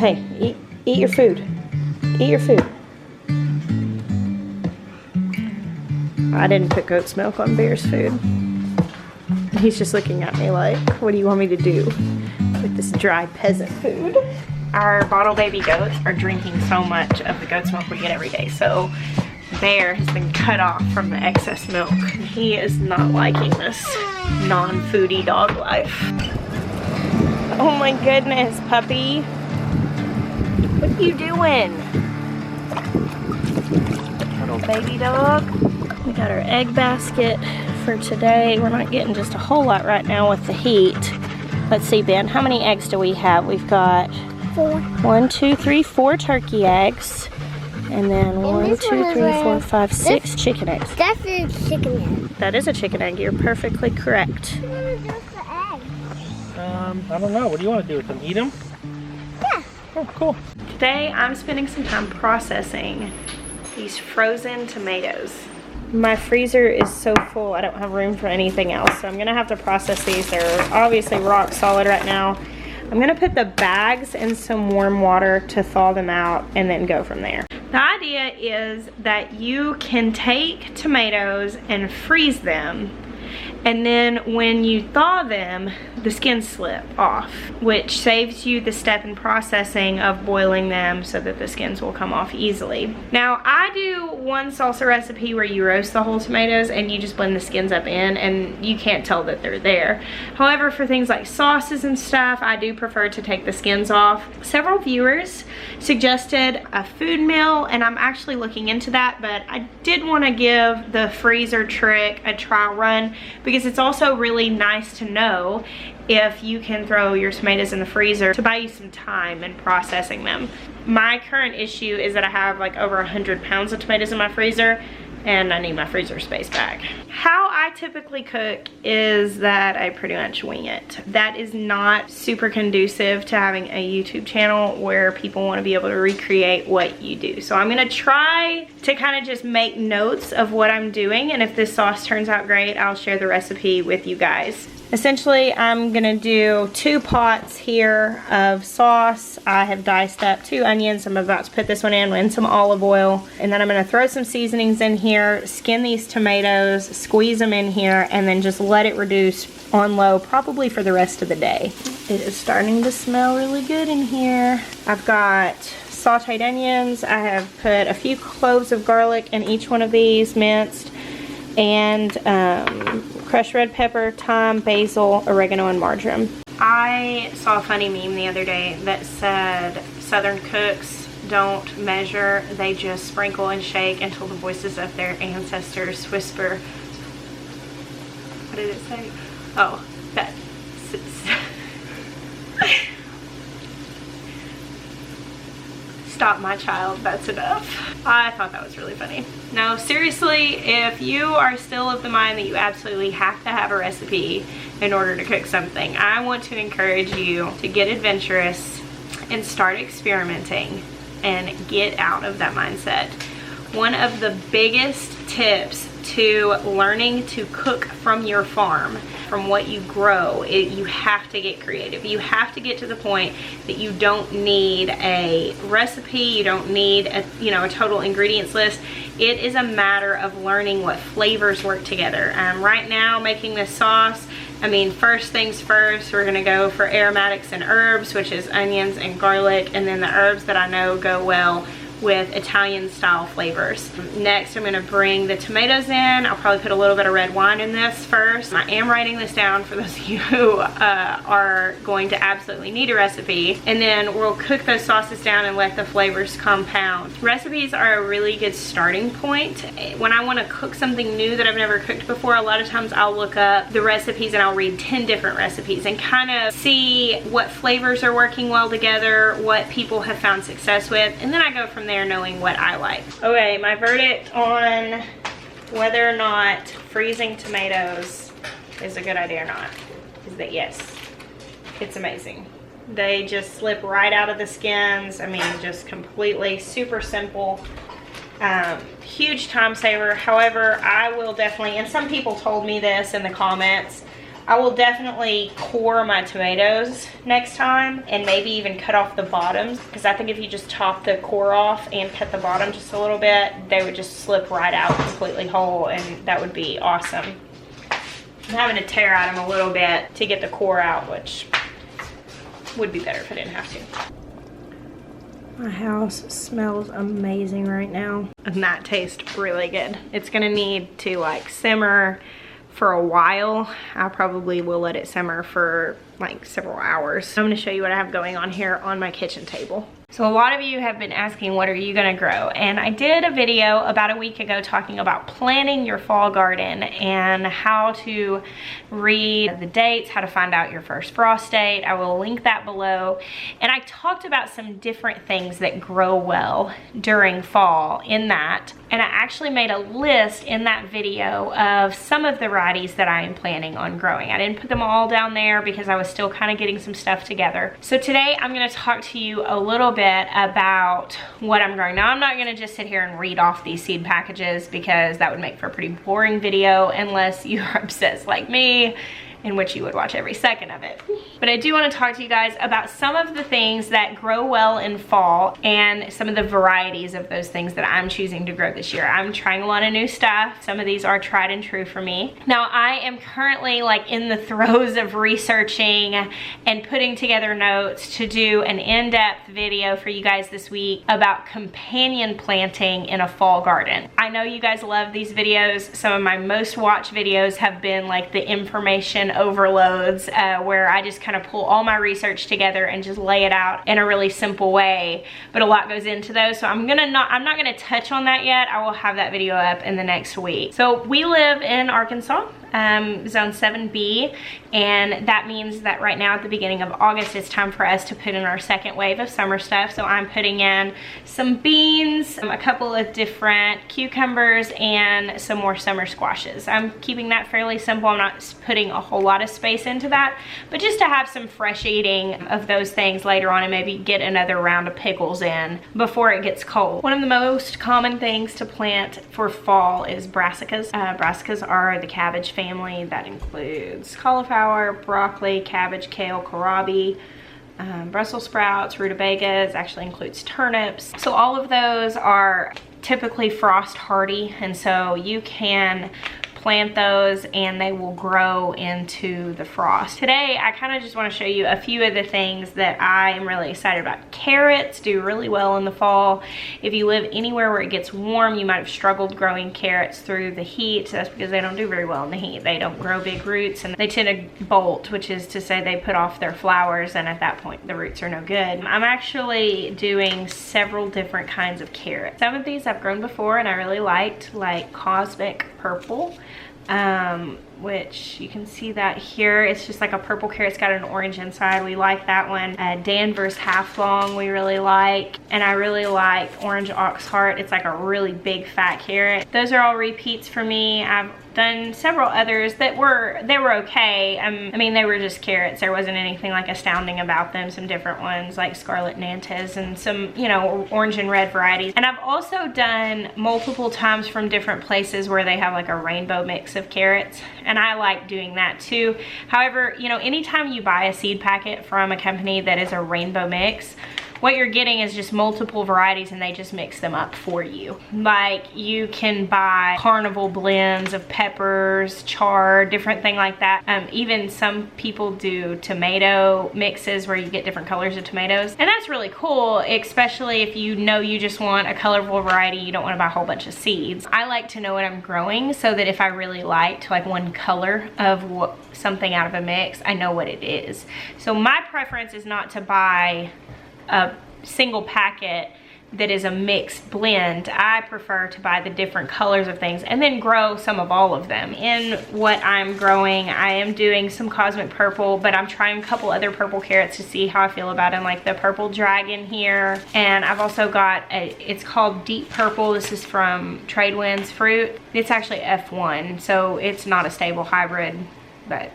Hey, eat your food. Eat your food. I didn't put goat's milk on Bear's food. He's just looking at me like, what do you want me to do with this dry peasant food? Our bottle baby goats are drinking so much of the goat's milk we get every day. So Bear has been cut off from the excess milk. He is not liking this non-foodie dog life. Oh my goodness, puppy. What are you doing? Little baby dog. We got our egg basket for today. We're not getting just a whole lot right now with the heat. Let's see, Ben, how many eggs do we have? We've got 4. 1, 2, 3, 4 turkey eggs. And then 1, 2, 3, 4, 5, 6 chicken eggs. That's a chicken egg. That is a chicken egg. You're perfectly correct. What do you want to do with the egg? I don't know. What do you want to do with them? Eat them? Yeah. Oh, cool. Today, I'm spending some time processing these frozen tomatoes. My freezer is so full, I don't have room for anything else. So I'm gonna have to process these. They're obviously rock solid right now. I'm gonna put the bags in some warm water to thaw them out and then go from there. The idea is that you can take tomatoes and freeze them, and then when you thaw them, the skins slip off, which saves you the step in processing of boiling them so that the skins will come off easily. Now, I do one salsa recipe where you roast the whole tomatoes and you just blend the skins up in, and you can't tell that they're there. However, for things like sauces and stuff, I do prefer to take the skins off. Several viewers suggested a food mill, and I'm actually looking into that, but I did want to give the freezer trick a trial run because it's also really nice to know if you can throw your tomatoes in the freezer to buy you some time in processing them. My current issue is that I have like over 100 pounds of tomatoes in my freezer, and I need my freezer space back. How I typically cook is that I pretty much wing it. That is not super conducive to having a YouTube channel where people want to be able to recreate what you do. So I'm gonna try to kind of just make notes of what I'm doing, and if this sauce turns out great, I'll share the recipe with you guys. Essentially, I'm gonna do 2 pots here of sauce. I have diced up 2 onions. I'm about to put this one in some olive oil. And then I'm gonna throw some seasonings in here, skin these tomatoes, squeeze them in here, and then just let it reduce on low, probably for the rest of the day. It is starting to smell really good in here. I've got sauteed onions. I have put a few cloves of garlic in each one of these, minced, and crushed red pepper, thyme, basil, oregano, and marjoram. I saw a funny meme the other day that said Southern cooks don't measure, they just sprinkle and shake until the voices of their ancestors whisper. What did it say? Oh, that. Stop, my child, that's enough. I thought that was really funny. No, seriously, if you are still of the mind that you absolutely have to have a recipe in order to cook something, I want to encourage you to get adventurous and start experimenting and get out of that mindset. One of the biggest tips to learning to cook from your farm, from what you grow, you have to get creative. You have to get to the point that you don't need a recipe, you don't need a total ingredients list. It is a matter of learning what flavors work together. Right now, making this sauce, I mean, first things first, we're gonna go for aromatics and herbs, which is onions and garlic, and then the herbs that I know go well with Italian style flavors. Next, I'm gonna bring the tomatoes in. I'll probably put a little bit of red wine in this first. I am writing this down for those of you who are going to absolutely need a recipe. And then we'll cook those sauces down and let the flavors compound. Recipes are a really good starting point. When I wanna cook something new that I've never cooked before, a lot of times I'll look up the recipes and I'll read 10 different recipes and kind of see what flavors are working well together, what people have found success with, and then I go from there knowing what I like. Okay, my verdict on whether or not freezing tomatoes is a good idea or not is that yes, it's amazing. They just slip right out of the skins. I mean, just completely super simple. Huge time saver. However, I will definitely, and some people told me this in the comments, I will definitely core my tomatoes next time and maybe even cut off the bottoms, because I think if you just top the core off and cut the bottom just a little bit, they would just slip right out completely whole, and that would be awesome. I'm having to tear at them a little bit to get the core out, which would be better if I didn't have to. My house smells amazing right now, and that tastes really good. It's gonna need to like simmer for a while. I probably will let it simmer for like several hours. I'm gonna show you what I have going on here on my kitchen table. So a lot of you have been asking, what are you gonna grow? And I did a video about a week ago talking about planning your fall garden and how to read the dates, how to find out your first frost date. I will link that below. And I talked about some different things that grow well during fall in that. And I actually made a list in that video of some of the varieties that I am planning on growing. I didn't put them all down there because I was still kind of getting some stuff together. So today I'm gonna talk to you a little bit about what I'm growing. Now I'm not gonna just sit here and read off these seed packages because that would make for a pretty boring video unless you're obsessed like me, in which you would watch every second of it. But I do want to talk to you guys about some of the things that grow well in fall and some of the varieties of those things that I'm choosing to grow this year. I'm trying a lot of new stuff. Some of these are tried and true for me. Now I am currently like in the throes of researching and putting together notes to do an in-depth video for you guys this week about companion planting in a fall garden. I know you guys love these videos. Some of my most watched videos have been like the information overloads where I just kind of pull all my research together and just lay it out in a really simple way, but a lot goes into those, so I'm not gonna touch on that yet. I will have that video up in the next week. So we live in Arkansas, zone 7B, and that means that right now at the beginning of August it's time for us to put in our second wave of summer stuff. So I'm putting in some beans, a couple of different cucumbers, and some more summer squashes. I'm keeping that fairly simple. I'm not putting a whole lot of space into that, but just to have some fresh eating of those things later on and maybe get another round of pickles in before it gets cold. One of the most common things to plant for fall is brassicas. Brassicas are the cabbage family. That includes cauliflower, broccoli, cabbage, kale, kohlrabi, Brussels sprouts, rutabagas, actually includes turnips. So all of those are typically frost hardy, and so you can plant those and they will grow into the frost. Today I kind of just want to show you a few of the things that I am really excited about. Carrots do really well in the fall. If you live anywhere where it gets warm, you might have struggled growing carrots through the heat. So that's because they don't do very well in the heat. They don't grow big roots and they tend to bolt, which is to say they put off their flowers, and at that point the roots are no good. I'm actually doing several different kinds of carrots. Some of these I've grown before and I really liked, like Cosmic Purple, which you can see that here. It's just like a purple carrot. It's got an orange inside. We like that one. Danvers Half Long we really like, and I really like Orange Ox Heart. It's like a really big fat carrot. Those are all repeats for me. I've done several others that were okay. I mean, they were just carrots. There wasn't anything like astounding about them. Some different ones like Scarlet Nantes and some, you know, orange and red varieties. And I've also done multiple times from different places where they have like a rainbow mix of carrots, and I like doing that too. However, you know, anytime you buy a seed packet from a company that is a rainbow mix, what you're getting is just multiple varieties and they just mix them up for you. Like you can buy carnival blends of peppers, chard, different thing like that. Even some people do tomato mixes where you get different colors of tomatoes. And that's really cool, especially if you know you just want a colorful variety, you don't want to buy a whole bunch of seeds. I like to know what I'm growing so that if I really liked like one color of something out of a mix, I know what it is. So my preference is not to buy a single packet that is a mixed blend. I prefer to buy the different colors of things and then grow some of all of them. In what I'm growing, I am doing some Cosmic Purple, but I'm trying a couple other purple carrots to see how I feel about them, like the Purple Dragon here. And I've also got it's called Deep Purple. This is from Tradewinds Fruit. It's actually F1, so it's not a stable hybrid, but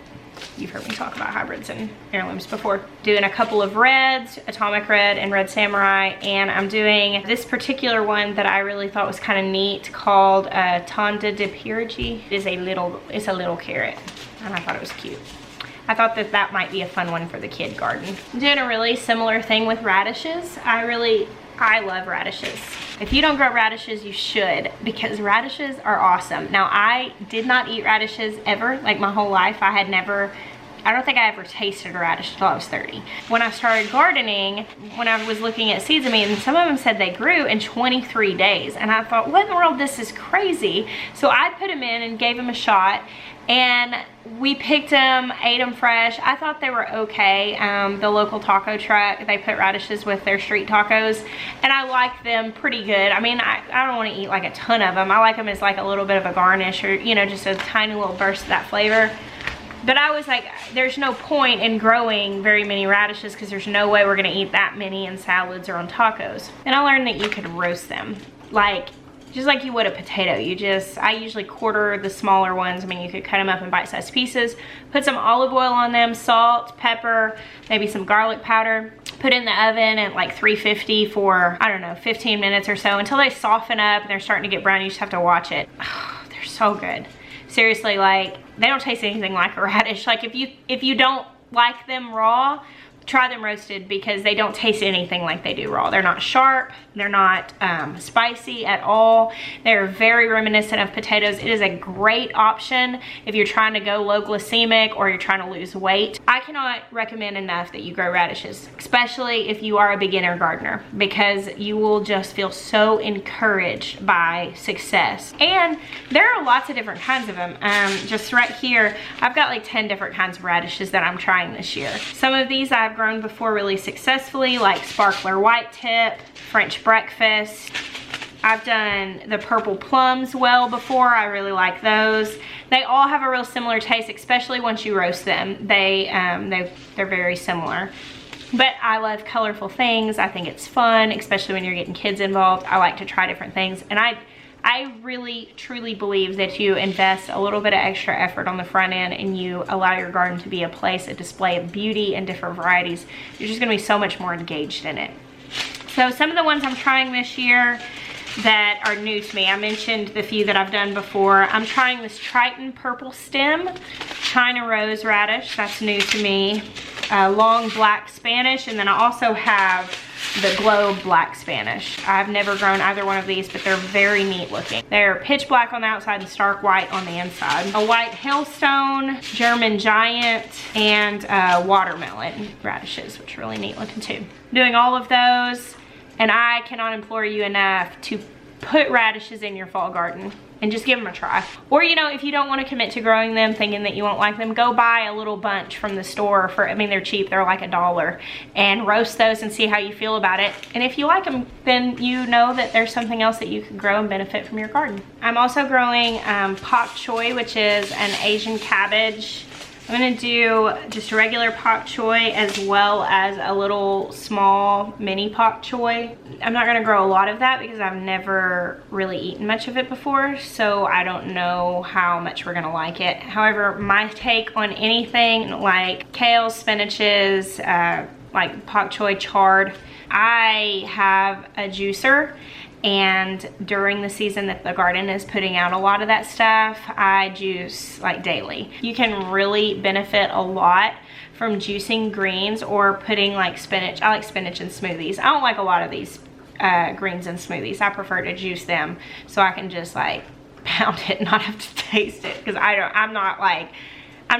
you've heard me talk about hybrids and heirlooms before. Doing a couple of reds, Atomic Red and Red Samurai, and I'm doing this particular one that I really thought was kind of neat called Tonda de Purigi. It's a little carrot. and I thought it was cute. I thought that that might be a fun one for the kid garden. I'm doing a really similar thing with radishes. I love radishes. If you don't grow radishes, you should, because radishes are awesome. Now, I did not eat radishes ever, like my whole life. I don't think I ever tasted a radish until I was 30. When I started gardening, when I was looking at seeds, and some of them said they grew in 23 days. And I thought, what in the world, this is crazy. So I put them in and gave them a shot. And we picked them, ate them fresh. I thought they were okay. The local taco truck, they put radishes with their street tacos, and I like them pretty good. I mean, I don't want to eat like a ton of them. I like them as like a little bit of a garnish, or, you know, just a tiny little burst of that flavor. But I was like, there's no point in growing very many radishes because there's no way we're gonna eat that many in salads or on tacos. And I learned that you could roast them, just like you would a potato. I usually quarter the smaller ones. I mean, you could cut them up in bite-sized pieces, put some olive oil on them, salt, pepper, maybe some garlic powder, put in the oven at like 350 for, I don't know, 15 minutes or so until they soften up and they're starting to get brown. You just have to watch it. Oh, they're so good. Seriously, like, they don't taste anything like a radish. Like, if you don't like them raw, try them roasted, because they don't taste anything like they do raw. They're not sharp, they're not spicy at all. They're very reminiscent of potatoes. It is a great option if you're trying to go low glycemic or you're trying to lose weight. I cannot recommend enough that you grow radishes, especially if you are a beginner gardener, because you will just feel so encouraged by success. And there are lots of different kinds of them. Just right here, I've got like 10 different kinds of radishes that I'm trying this year. Some of these I've grown before really successfully, like sparkler white tip, French breakfast. I've done the purple plums well before. I really like those. They all have a real similar taste, especially once you roast them. They're very similar. But I love colorful things. I think it's fun, especially when you're getting kids involved. I like to try different things, and I really truly believe that you invest a little bit of extra effort on the front end and you allow your garden to be a place, a display of beauty and different varieties. You're just gonna be so much more engaged in it. So some of the ones I'm trying this year that are new to me, I mentioned the few that I've done before. I'm trying this Triton purple stem, China rose radish, that's new to me. Long black Spanish, and then I also have the globe black Spanish. I've never grown either one of these, but they're very neat looking. They're pitch black on the outside and stark white on the inside. A white hailstone, German giant, and watermelon radishes, which are really neat looking too. Doing all of those, and I cannot implore you enough to put radishes in your fall garden and just give them a try. Or, you know, if you don't want to commit to growing them thinking that you won't like them, go buy a little bunch from the store for, I mean, they're cheap, they're like $1, and roast those and see how you feel about it. And if you like them, then you know that there's something else that you can grow and benefit from your garden. I'm also growing pak choi, which is an Asian cabbage. I'm gonna do just regular pak choi as well as a little small mini pak choi. I'm not gonna grow a lot of that because I've never really eaten much of it before, so I don't know how much we're gonna like it. However, my take on anything like kale, spinaches, like pak choi chard, I have a juicer, and during the season that the garden is putting out a lot of that stuff, I juice like daily. You can really benefit a lot from juicing greens or putting like spinach. I like spinach in smoothies. I don't like a lot of these greens in smoothies. I prefer to juice them so I can just like pound it and not have to taste it, because I'm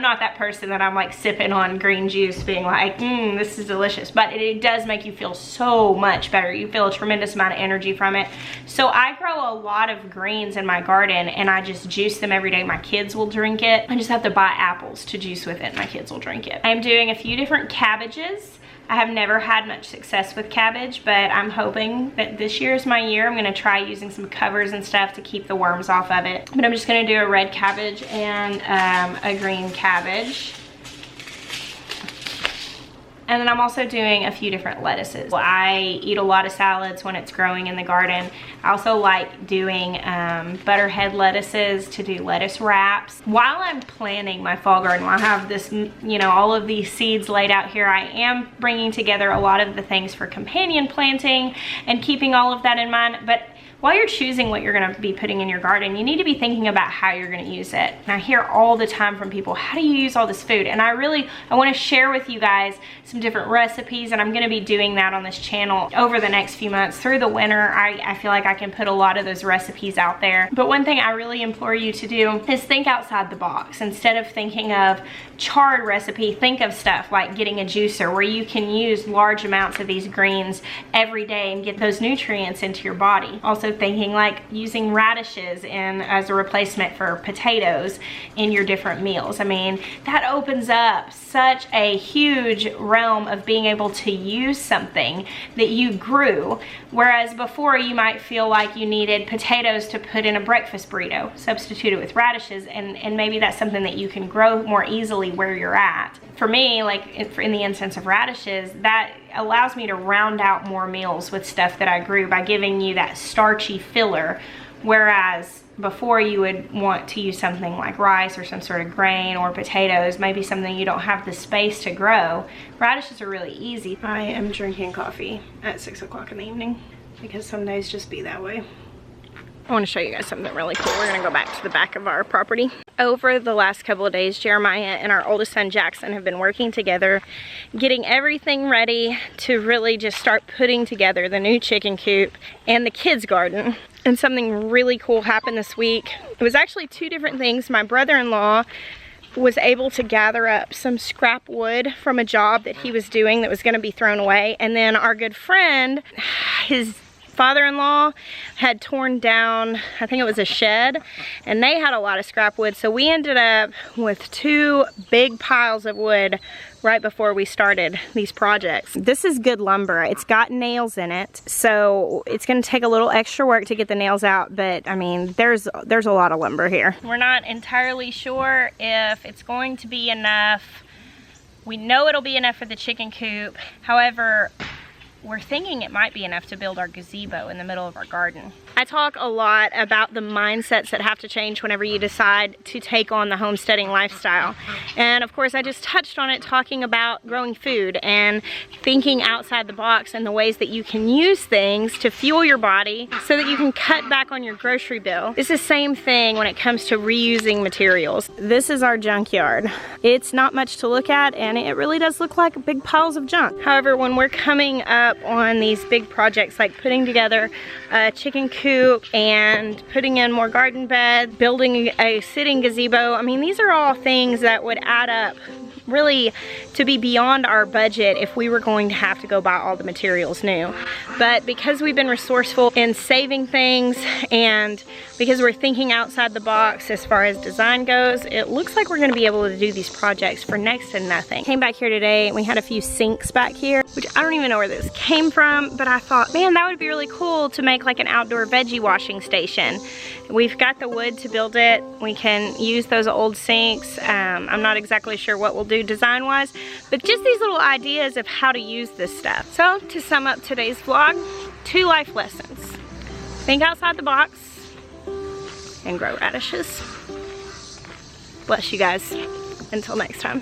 not that person that I'm like sipping on green juice being like, this is delicious. But it does make you feel so much better. You feel a tremendous amount of energy from it. So I grow a lot of greens in my garden and I just juice them every day. My kids will drink it. I just have to buy apples to juice with it. My kids will drink it. I'm doing a few different cabbages. I have never had much success with cabbage, but I'm hoping that this year is my year. I'm gonna try using some covers and stuff to keep the worms off of it. But I'm just gonna do a red cabbage and a green cabbage. And then I'm also doing a few different lettuces. I eat a lot of salads when it's growing in the garden. I also like doing butterhead lettuces to do lettuce wraps. While I'm planning my fall garden, while I have this, you know, all of these seeds laid out here, I am bringing together a lot of the things for companion planting and keeping all of that in mind. But while you're choosing what you're gonna be putting in your garden, you need to be thinking about how you're gonna use it. And I hear all the time from people, how do you use all this food? And I wanna share with you guys some different recipes, and I'm gonna be doing that on this channel over the next few months. Through the winter, I feel like I can put a lot of those recipes out there. But one thing I really implore you to do is think outside the box. Instead of thinking of charred recipe, think of stuff like getting a juicer where you can use large amounts of these greens every day and get those nutrients into your body. Also thinking like using radishes as a replacement for potatoes in your different meals. I mean, that opens up such a huge realm of being able to use something that you grew, whereas before you might feel like you needed potatoes to put in a breakfast burrito. Substitute it with radishes, and maybe that's something that you can grow more easily where you're at. For me, like in the instance of radishes, that allows me to round out more meals with stuff that I grew by giving you that starchy filler, whereas before you would want to use something like rice or some sort of grain or potatoes, maybe something you don't have the space to grow. Radishes are really easy. I am drinking coffee at 6 o'clock in the evening because some days just be that way. I want to show you guys something really cool. We're going to go back to the back of our property. Over the last couple of days, Jeremiah and our oldest son Jackson have been working together, getting everything ready to really just start putting together the new chicken coop and the kids' garden. And something really cool happened this week. It was actually two different things. My brother-in-law was able to gather up some scrap wood from a job that he was doing that was going to be thrown away. And then our good friend, his father-in-law had torn down, I think it was a shed, and they had a lot of scrap wood, so we ended up with two big piles of wood right before we started these projects. This is good lumber. It's got nails in it, so it's going to take a little extra work to get the nails out, but I mean, there's a lot of lumber here. We're not entirely sure if it's going to be enough. We know it'll be enough for the chicken coop. However, we're thinking it might be enough to build our gazebo in the middle of our garden. I talk a lot about the mindsets that have to change whenever you decide to take on the homesteading lifestyle. And of course, I just touched on it talking about growing food and thinking outside the box and the ways that you can use things to fuel your body so that you can cut back on your grocery bill. It's the same thing when it comes to reusing materials. This is our junkyard. It's not much to look at, and it really does look like big piles of junk. However, when we're coming up on these big projects like putting together a chicken coop and putting in more garden beds, building a sitting gazebo, I mean, these are all things that would add up really to be beyond our budget if we were going to have to go buy all the materials new. But because we've been resourceful in saving things and because we're thinking outside the box as far as design goes, it looks like we're going to be able to do these projects for next to nothing. Came back here today and we had a few sinks back here, which I don't even know where this came from, but I thought, man, that would be really cool to make like an outdoor veggie washing station. We've got the wood to build it. We can use those old sinks. I'm not exactly sure what we'll do design-wise, but just these little ideas of how to use this stuff. So to sum up today's vlog, 2 life lessons. Think outside the box and grow radishes. Bless you guys. Until next time.